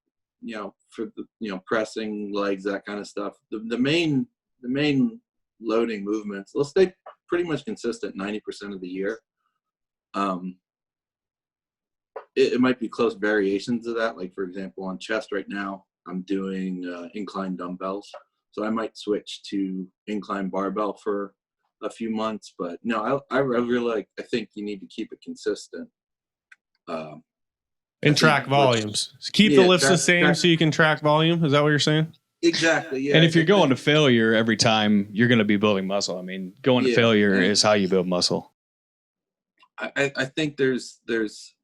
C: for the, pressing, legs, that kind of stuff, the main loading movements, they'll stay pretty much consistent 90% of the year. It might be close variations of that. Like, for example, on chest right now, I'm doing incline dumbbells. So I might switch to incline barbell for a few months. But no, I really I think you need to keep it consistent.
B: And track volumes. Keep the lifts the same so you can track volume. Is that what you're saying?
C: Exactly. Yeah.
A: And if you're going to failure every time, you're going to be building muscle. I mean, going to failure is how you build muscle.
C: I think there's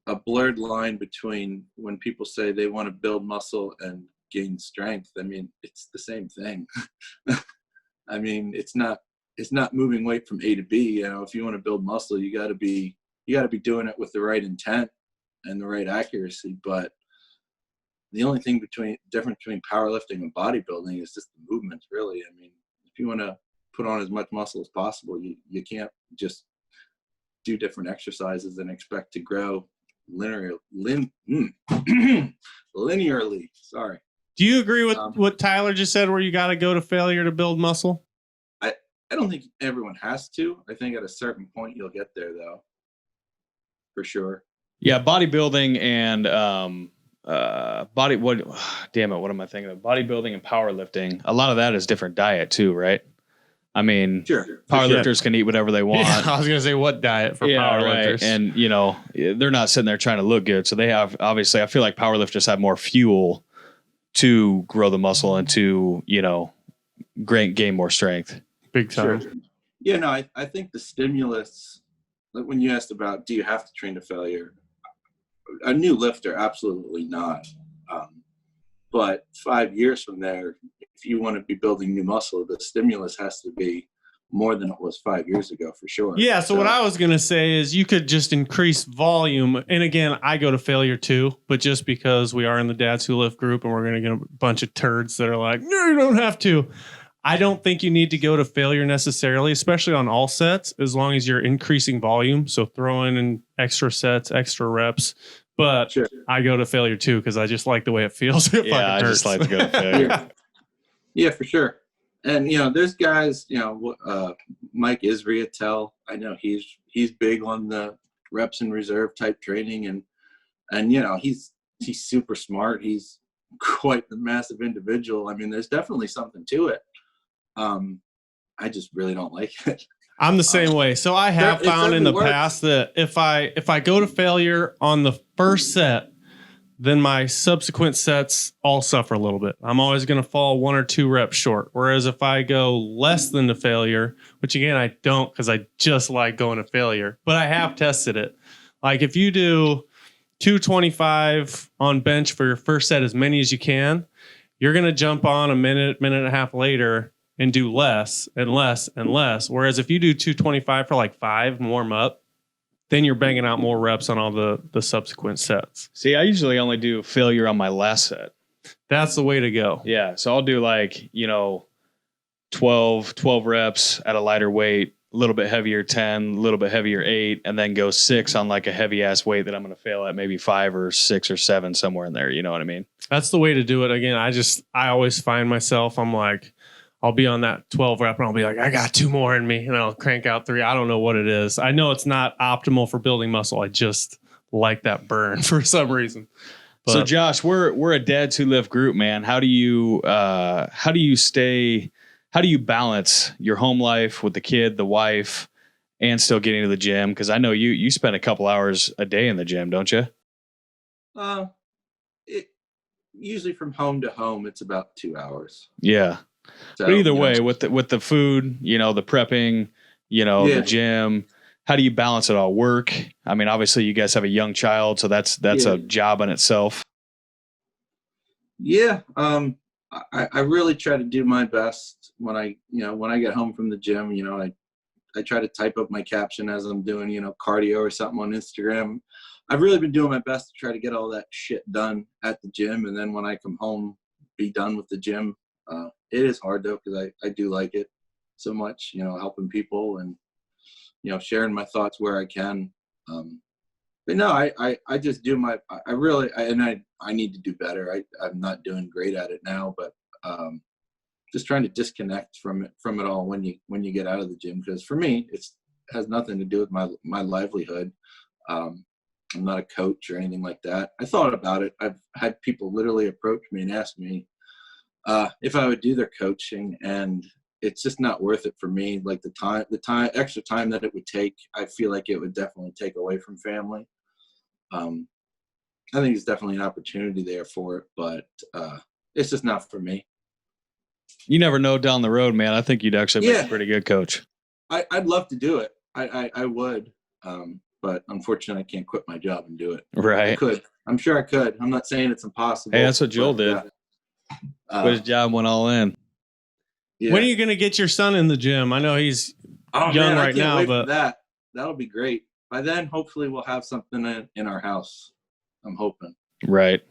C: a blurred line between when people say they want to build muscle and gain strength. I mean, it's the same thing. I mean, it's not it's not moving weight from A to B. You know, if you want to build muscle, you got to be doing it with the right intent and the right accuracy. But the only thing difference between powerlifting and bodybuilding is just the movements, really. I mean, if you want to put on as much muscle as possible, you can't just do different exercises and expect to grow linearly. Sorry.
B: Do you agree with what Tyler just said, where you got to go to failure to build muscle?
C: I don't think everyone has to. I think at a certain point you'll get there, though, for sure.
A: Yeah, bodybuilding and what am I thinking of? Bodybuilding and powerlifting. A lot of that is different diet too, right? I mean,
C: sure.
A: Powerlifters can eat whatever they want.
B: Yeah, I was going to say, what diet for powerlifters?
A: Right. And, you know, they're not sitting there trying to look good. So they have, obviously, I feel like powerlifters have more fuel to grow the muscle and to, you know, gain more strength.
B: Big time.
C: Sure. Yeah, no, I think the stimulus, like when you asked about, do you have to train to failure? A new lifter, absolutely not. But 5 years from there, if you want to be building new muscle, the stimulus has to be more than it was 5 years ago, for sure.
B: Yeah. So what I was going to say is you could just increase volume. And again, I go to failure too, but just because we are in the Dads Who Lift group and we're going to get a bunch of turds that are like, no, you don't have to. I don't think you need to go to failure necessarily, especially on all sets, as long as you're increasing volume. So throwing in extra sets, extra reps. But sure. I go to failure too because I just like the way it feels.
A: I just like to go to failure.
C: Yeah, for sure. And, you know, there's guys, you know, Mike Israetel, I know he's big on the reps and reserve type training. And you know, he's super smart. He's quite the massive individual. I mean, there's definitely something to it. I just really don't like it.
B: I'm the same way. So I have found in the past that if I go to failure on the first set, then my subsequent sets all suffer a little bit. I'm always going to fall 1 or 2 reps short. Whereas if I go less than the failure, which again, I don't because I just like going to failure, but I have tested it. Like if you do 225 on bench for your first set, as many as you can, you're going to jump on a minute and a half later and do less and less and less. Whereas if you do 225 for like 5 and warm up, then you're banging out more reps on all the subsequent sets.
A: See, I usually only do failure on my last set.
B: That's the way to go.
A: Yeah. So I'll do like, you know, 12 reps at a lighter weight, a little bit heavier 10, a little bit heavier 8, and then go 6 on like a heavy ass weight that I'm going to fail at maybe 5 or 6 or 7 somewhere in there. You know what I mean?
B: That's the way to do it. Again, I always find myself, I'm like, I'll be on that 12 rep and I'll be like, I got 2 more in me, and I'll crank out 3. I don't know what it is. I know it's not optimal for building muscle. I just like that burn for some reason. But
A: so Josh, we're a Dads Who Lift group, man. How do you balance your home life with the kid, the wife, and still getting to the gym? Because I know you spend a couple hours a day in the gym, don't you?
C: Usually from home to home, it's about 2 hours.
A: Yeah. So, but either way, with the food, you know, the prepping, you know, the gym, how do you balance it all? Work? I mean, obviously you guys have a young child, so that's a job in itself.
C: Yeah. I really try to do my best when I get home from the gym. You know, I try to type up my caption as I'm doing, you know, cardio or something on Instagram. I've really been doing my best to try to get all that shit done at the gym. And then when I come home, be done with the gym. It is hard though, because I do like it so much, you know, helping people and, you know, sharing my thoughts where I can. But no, I just do I need to do better. I'm not doing great at it now, but just trying to disconnect from it all when you get out of the gym. Because for me, it has nothing to do with my livelihood. I'm not a coach or anything like that. I thought about it. I've had people literally approach me and ask me if I would do their coaching, and it's just not worth it for me. Like the extra time that it would take, I feel like it would definitely take away from family. I think it's definitely an opportunity there for it, but it's just not for me.
A: You never know down the road, man. I think you'd actually make a pretty good coach.
C: I'd love to do it. I would. But unfortunately, I can't quit my job and do it.
A: Right.
C: I could. I'm sure I could. I'm not saying it's impossible.
A: Hey, that's what Joel did. Quit his job, went all in.
C: Yeah.
B: When are you going to get your son in the gym? I know he's young right now, but
C: that'll be great. By then, hopefully, we'll have something in our house. I'm hoping.
A: Right.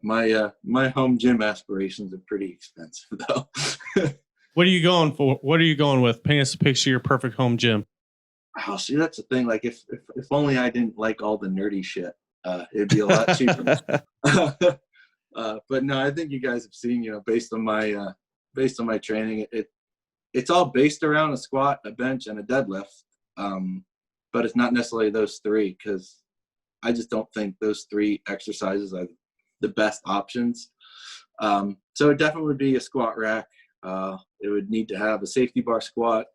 C: My home gym aspirations are pretty expensive, though.
B: What are you going for? What are you going with? Paint us a picture of your perfect home gym.
C: Oh, see, that's the thing. Like, if only I didn't like all the nerdy shit, it'd be a lot cheaper. But no, I think you guys have seen, based on my training, it's all based around a squat, a bench, and a deadlift. But it's not necessarily those three, because I just don't think those three exercises are the best options. So it definitely would be a squat rack. It would need to have a safety bar squat.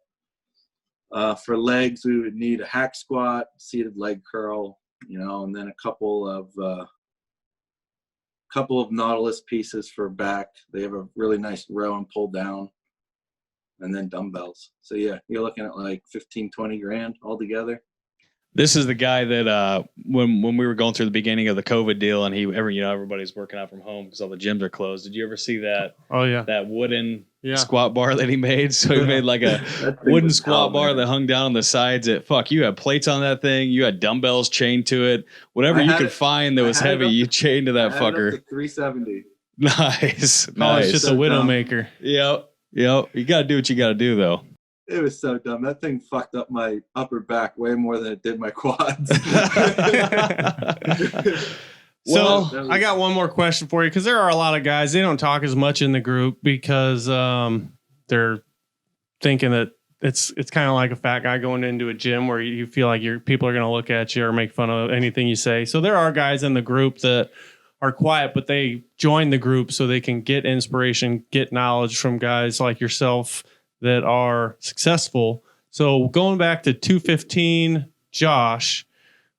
C: For legs, we would need a hack squat, seated leg curl, and then a couple of Nautilus pieces for back. They have a really nice row and pull down, and then dumbbells. So yeah, you're looking at like 15-20 grand altogether.
A: This is the guy that when we were going through the beginning of the COVID deal, and everybody's working out from home because all the gyms are closed. Did you ever see that?
B: Oh yeah,
A: that wooden squat bar that he made. So he made like a wooden squat bar that hung down on the sides. You had plates on that thing. You had dumbbells chained to it. Whatever you could find that was heavy, you chained to that fucker.
C: Up to 370.
A: Nice.
B: It's just a Widowmaker.
A: Yep. You got to do what you got to do, though.
C: It was so dumb. That thing fucked up my upper back way more than it did my quads.
B: So I got one more question for you, because there are a lot of guys, they don't talk as much in the group because they're thinking that it's kind of like a fat guy going into a gym where you feel like people are going to look at you or make fun of anything you say. So there are guys in the group that are quiet, but they join the group so they can get inspiration, get knowledge from guys like yourself that are successful. So going back to 215 Josh,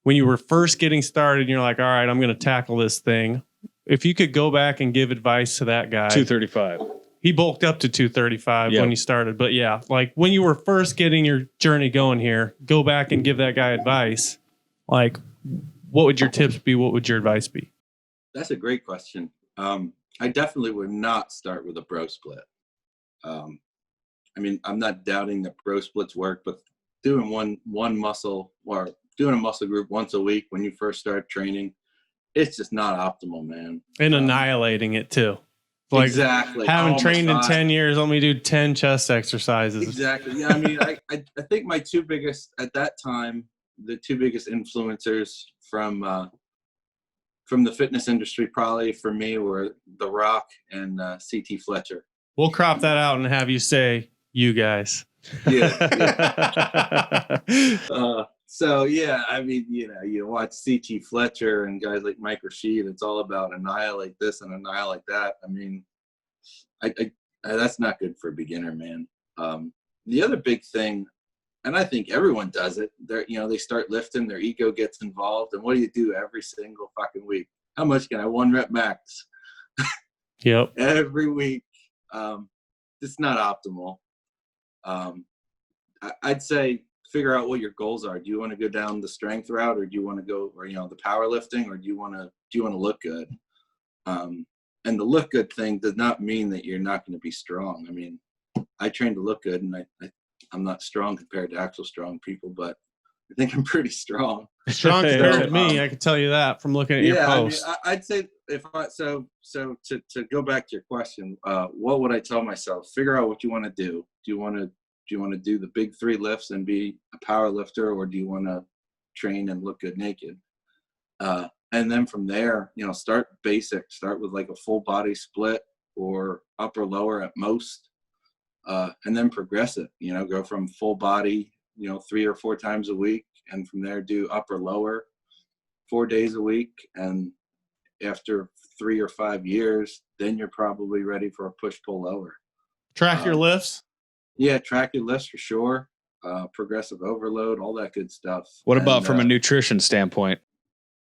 B: when you were first getting started and you're like, all right, I'm going to tackle this thing. If you could go back and give advice to that guy.
A: 235.
B: He bulked up to 235 when he started. But yeah, like when you were first getting your journey going here, go back and give that guy advice. Like, what would your tips be? What would your advice be?
C: That's a great question. I definitely would not start with a bro split. I mean, I'm not doubting that bro splits work, but doing one muscle or doing a muscle group once a week when you first start training, it's just not optimal, man.
B: And annihilating it too. Like,
C: exactly.
B: Haven't trained in 10 years, let me do 10 chest exercises.
C: Exactly. Yeah, I mean, I think my two biggest, at that time, the two biggest influencers from the fitness industry probably for me were The Rock and CT Fletcher.
B: We'll crop that out and have you say, you guys.
C: Yeah. So yeah, I mean, you watch CT Fletcher and guys like Mike Rashid. It's all about annihilate this and annihilate that. I mean, I that's not good for a beginner, man. The other big thing, and I think everyone does it. They start lifting, their ego gets involved, and what do you do every single fucking week? How much can I 1 rep max?
B: Yep.
C: Every week. It's not optimal. I'd say figure out what your goals are. Do you want to go down the strength route, or do you want to go, or the powerlifting, or do you want to look good? And the look good thing does not mean that you're not going to be strong. I mean, I train to look good, and I'm not strong compared to actual strong people, but I think I'm pretty strong.
B: Strong compared to me, I can tell you that from looking at your posts.
C: I mean, I'd say to go back to your question, what would I tell myself? Figure out what you want to do. Do you want to do the big 3 lifts and be a power lifter, or do you want to train and look good naked? And then from there, start basic. Start with like a full body split or upper lower at most, and then progress it. Go from full body, 3 or 4 times a week, and from there do upper lower 4 days a week. And after 3 or 5 years, then you're probably ready for a push pull lower.
B: Track your lifts.
C: Yeah, track your lifts for sure. Progressive overload, all that good stuff.
A: What about from a nutrition standpoint?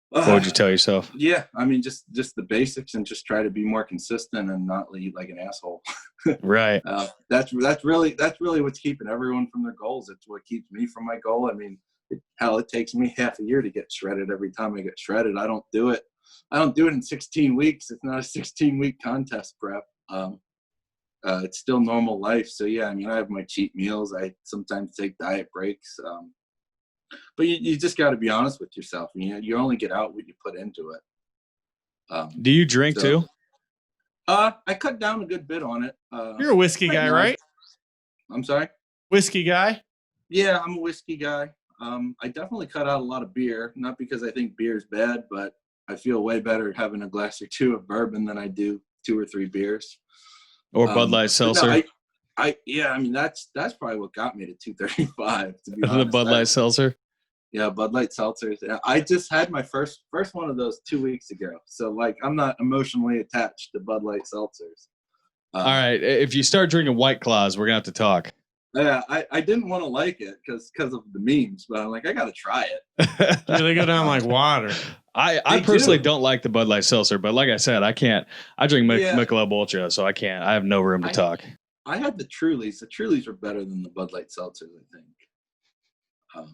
A: What would you tell yourself?
C: Yeah, I mean, just the basics, and just try to be more consistent and not eat like an asshole.
A: Right.
C: That's really what's keeping everyone from their goals. It's what keeps me from my goal. I mean, it takes me half a year to get shredded. Every time I get shredded, I don't do it in 16 weeks. It's not a 16-week contest prep. it's still normal life. So yeah, I mean, I have my cheat meals. I sometimes take diet breaks. But you just got to be honest with yourself. You only get out what you put into it.
A: Do you drink too?
C: I cut down a good bit on it.
B: You're a whiskey guy, right?
C: I'm sorry?
B: Whiskey guy?
C: Yeah, I'm a whiskey guy. I definitely cut out a lot of beer, not because I think beer is bad, but I feel way better having a glass or two of bourbon than I do 2 or 3 beers.
A: Or Bud Light Seltzer.
C: No, I mean, that's probably what got me to 235, to be honest.
A: The Bud Light Seltzer?
C: Yeah, Bud Light Seltzers. I just had my first one of those 2 weeks ago. So, like, I'm not emotionally attached to Bud Light Seltzers.
A: All right. If you start drinking White Claws, we're going to have to talk.
C: Yeah, I didn't want to like it because of the memes, but I'm like, I got to try it.
B: Yeah, they go down like water.
A: I personally don't like the Bud Light Seltzer, but like I said, I can't. I drink Michelob Ultra, so I can't. I have no room to talk.
C: I had the Trulies. The Trulies were better than the Bud Light Seltzers, I think.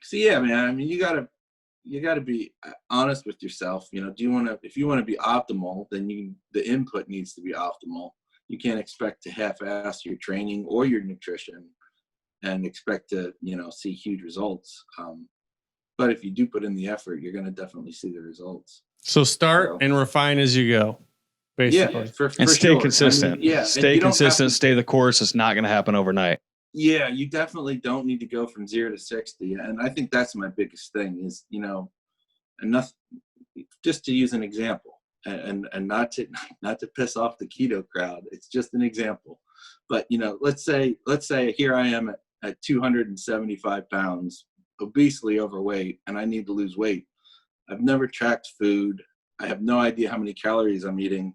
C: So yeah, man. I mean, you gotta be honest with yourself. Do you want to? If you want to be optimal, then the input needs to be optimal. You can't expect to half-ass your training or your nutrition and expect to see huge results. But if you do put in the effort, you're going to definitely see the results.
B: So start and refine as you go. Basically.
C: Yeah, for
A: and stay
C: sure.
A: consistent.
C: I mean,
A: stay consistent. Stay the course. It's not going to happen overnight.
C: Yeah, you definitely don't need to go from 0 to 60. And I think that's my biggest thing is, enough, just to use an example and not to piss off the keto crowd. It's just an example. But, let's say here I am at 275 pounds, obesely overweight, and I need to lose weight. I've never tracked food. I have no idea how many calories I'm eating.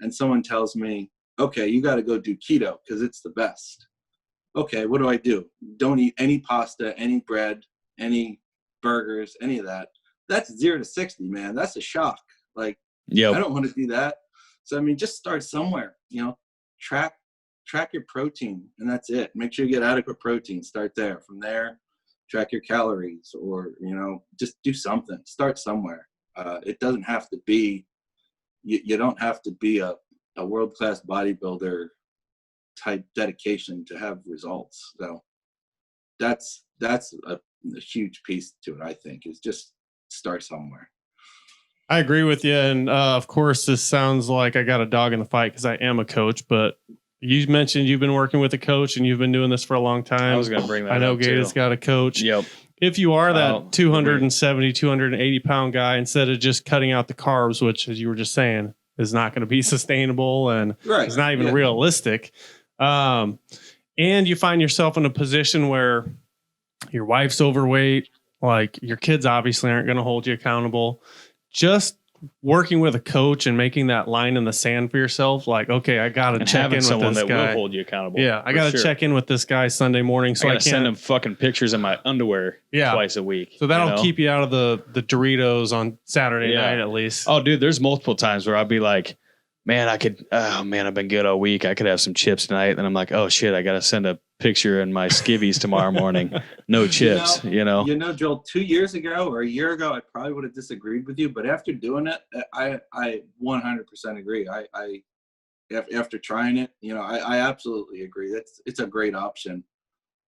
C: And someone tells me, okay, you got to go do keto because it's the best. Okay, what do? Don't eat any pasta, any bread, any burgers, any of that. That's 0 to 60, man. That's a shock. Like, I don't want to do that. So, I mean, just start somewhere, track your protein, and that's it. Make sure you get adequate protein. Start there. From there, track your calories, or, just do something. Start somewhere. It doesn't have to be, you don't have to be a world-class bodybuilder type dedication to have results. So that's a huge piece to it, I think, is just start somewhere.
B: I agree with you. And of course, this sounds like I got a dog in the fight because I am a coach, but you mentioned you've been working with a coach and you've been doing this for a long time.
A: I was going to bring that up.
B: I know Gator's got a coach.
A: Yep.
B: If you are that 270, 280 pound guy, instead of just cutting out the carbs, which, as you were just saying, is not going to be sustainable and is not even realistic. And you find yourself in a position where your wife's overweight, like your kids obviously aren't going to hold you accountable. Just working with a coach and making that line in the sand for yourself, like, okay, I got to check in with
A: someone
B: this
A: that
B: guy.
A: will hold you accountable.
B: Yeah, I got to check in with this guy Sunday morning, so I can't
A: send him fucking pictures of my underwear twice a week.
B: So that'll keep you out of the Doritos on Saturday night at least.
A: Oh, dude, there's multiple times where I'll be like, man, I've been good all week. I could have some chips tonight. And I'm like, oh shit, I got to send a picture in my skivvies tomorrow morning. No chips,
C: Joel, 2 years ago or a year ago, I probably would have disagreed with you, but after doing it, I 100% agree. I after trying it, I absolutely agree. It's a great option.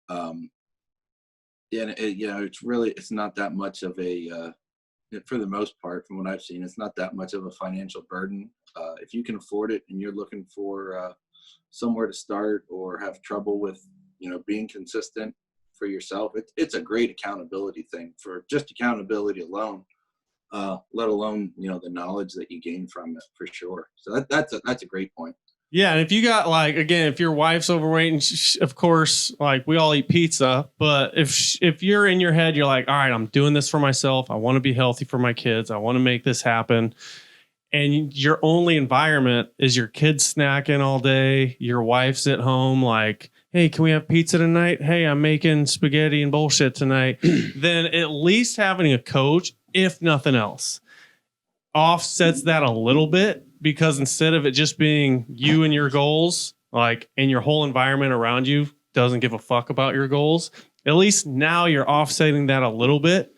C: And it's not that much of a, for the most part, from what I've seen, it's not that much of a financial burden. If you can afford it and you're looking for somewhere to start or have trouble with, being consistent for yourself, it's a great accountability thing, for just accountability alone, let alone, the knowledge that you gain from it, for sure. So that's a great point.
B: Yeah. And if you got if your wife's overweight and of course, we all eat pizza, but if you're in your head, you're like, all right, I'm doing this for myself. I want to be healthy for my kids. I want to make this happen. And your only environment is your kids snacking all day. Your wife's at home like, hey, can we have pizza tonight? Hey, I'm making spaghetti and bullshit tonight. Then at least having a coach, if nothing else, offsets that a little bit, because instead of it just being you and your goals, and your whole environment around you doesn't give a fuck about your goals, at least now you're offsetting that a little bit,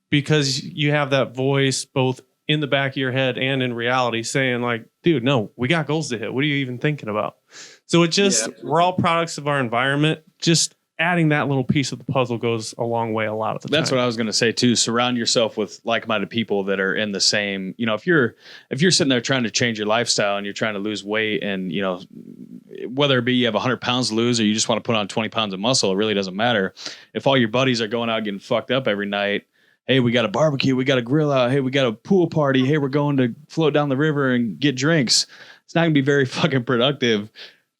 B: because you have that voice both in the back of your head and in reality saying dude, no, we got goals to hit. What are you even thinking about? So it just, we're all products of our environment. Just adding that little piece of the puzzle goes a long way a lot of the time.
A: That's what I was going to say too. Surround yourself with like-minded people that are in the same, if you're sitting there trying to change your lifestyle and you're trying to lose weight and, whether it be you have 100 pounds to lose or you just want to put on 20 pounds of muscle, it really doesn't matter. If all your buddies are going out getting fucked up every night, hey, we got a barbecue, we got a grill out, hey, we got a pool party, hey, we're going to float down the river and get drinks. It's not going to be very fucking productive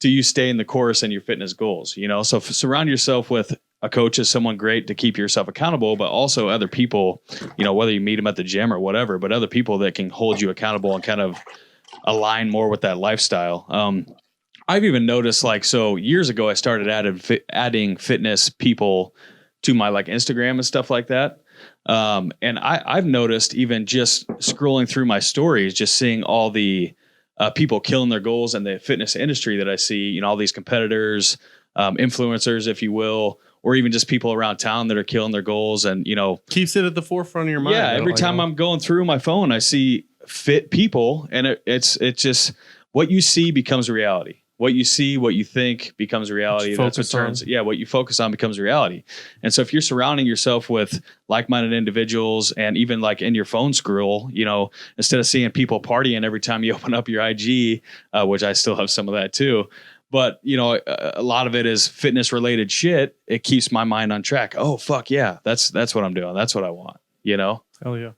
A: to you stay in the course and your fitness goals, So surround yourself with a coach is someone great to keep yourself accountable, but also other people, whether you meet them at the gym or whatever, but other people that can hold you accountable and kind of align more with that lifestyle. I've even noticed so years ago, I started adding fitness people to my Instagram and stuff like that. And I've noticed even just scrolling through my stories, just seeing all the people killing their goals in the fitness industry that I see, all these competitors, influencers, if you will, or even just people around town that are killing their goals and,
B: keeps it at the forefront of your mind.
A: Yeah. Every time I'm going through my phone, I see fit people and it's just what you see becomes reality. What you see, what you think becomes reality. That's what turns. Yeah, what you focus on becomes reality. And so if you're surrounding yourself with like-minded individuals and even in your phone scroll, instead of seeing people partying every time you open up your IG, which I still have some of that too. But, a lot of it is fitness related shit. It keeps my mind on track. Oh, fuck yeah. That's what I'm doing. That's what I want,
B: Hell yeah.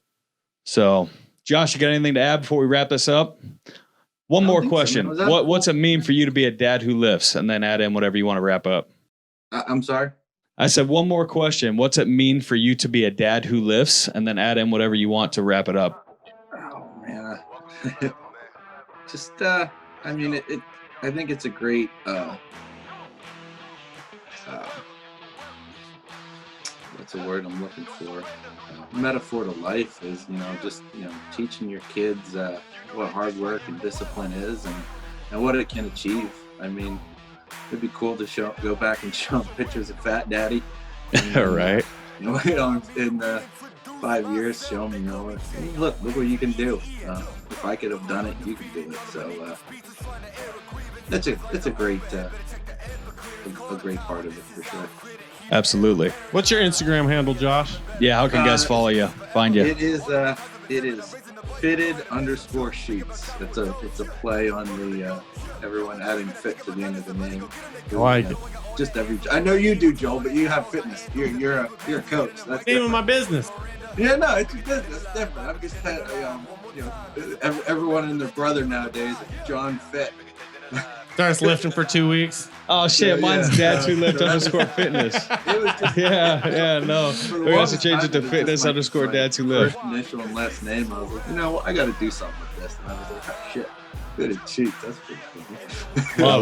A: So Josh, you got anything to add before we wrap this up? One more question. So, what's it mean for you to be a dad who lifts? And then add in whatever you want to wrap up.
C: I'm sorry?
A: I said one more question. What's it mean for you to be a dad who lifts? And then add in whatever you want to wrap it up.
C: Oh, man. Just, I think it's a great, what's the word I'm looking for? Metaphor to life is, just, teaching your kids what hard work and discipline is and what it can achieve. It'd be cool to go back and show them pictures of Fat Daddy. And,
A: right.
C: In 5 years, show them, look what you can do. If I could have done it, you can do it. So it's a great part of it for sure.
A: Absolutely.
B: What's your Instagram handle, Josh?
A: Yeah, how can guys follow you, find you?
C: It is fitted_Sheetz. It's a play on the everyone adding fit to the end of the name.
B: I like it.
C: I know you do, Joel, but you have fitness. You're a coach. That's
B: the name of my business.
C: Yeah, no, it's your business. It's different. I'm just everyone and their brother nowadays, John Fit.
B: Starts lifting for 2 weeks.
A: Oh shit, mine's Dad Who Lift _ fitness.
C: It was just
A: no. We have to change it to fitness _ Dads Who Lift.
C: First initial and last name. I was like, I got to do something with this. And I was like, oh shit, fitted Sheetz. That's pretty cool.
A: Well, I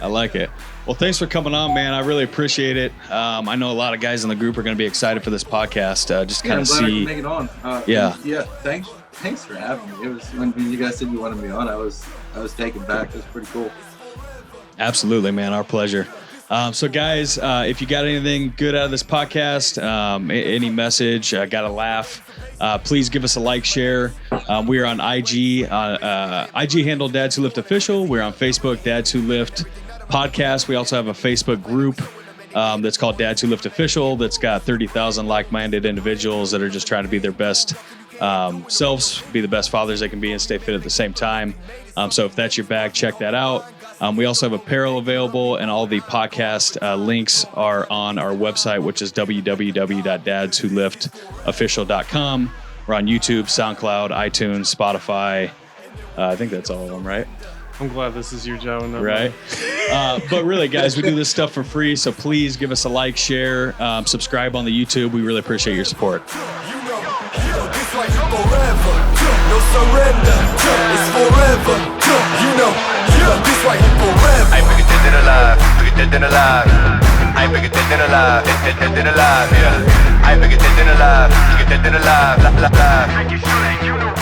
A: like it. Well, thanks for coming on, man. I really appreciate it. I know a lot of guys in the group are going to be excited for this podcast. Just kind of see.
C: I can make it on.
A: Yeah.
C: Thanks for having me. It was when you guys said you wanted me on. I was taken back. It was pretty cool.
A: Absolutely, man. Our pleasure. So guys, if you got anything good out of this podcast, any message, got a laugh, please give us a like, share. We are on IG, IG handle Dads Who Lift Official. We're on Facebook, Dads Who Lift Podcast. We also have a Facebook group that's called Dads Who Lift Official that's got 30,000 like-minded individuals that are just trying to be their best selves, be the best fathers they can be and stay fit at the same time. So if that's your bag, check that out. We also have apparel available, and all the podcast links are on our website, which is www.dadswholiftofficial.com. We're on YouTube, SoundCloud, iTunes, Spotify. I think that's all of them, right?
B: I'm glad this is your job.
A: Right? But really, guys, we do this stuff for free, so please give us a like, share, subscribe on the YouTube. We really appreciate your support.
D: No surrender, it's forever. This right here forever. I ain't bigger dead than alive, bigger dead than alive. I ain't bigger dead than alive, dead than alive. Yeah, I ain't bigger dead than alive, bigger dead than alive. Making sure that you know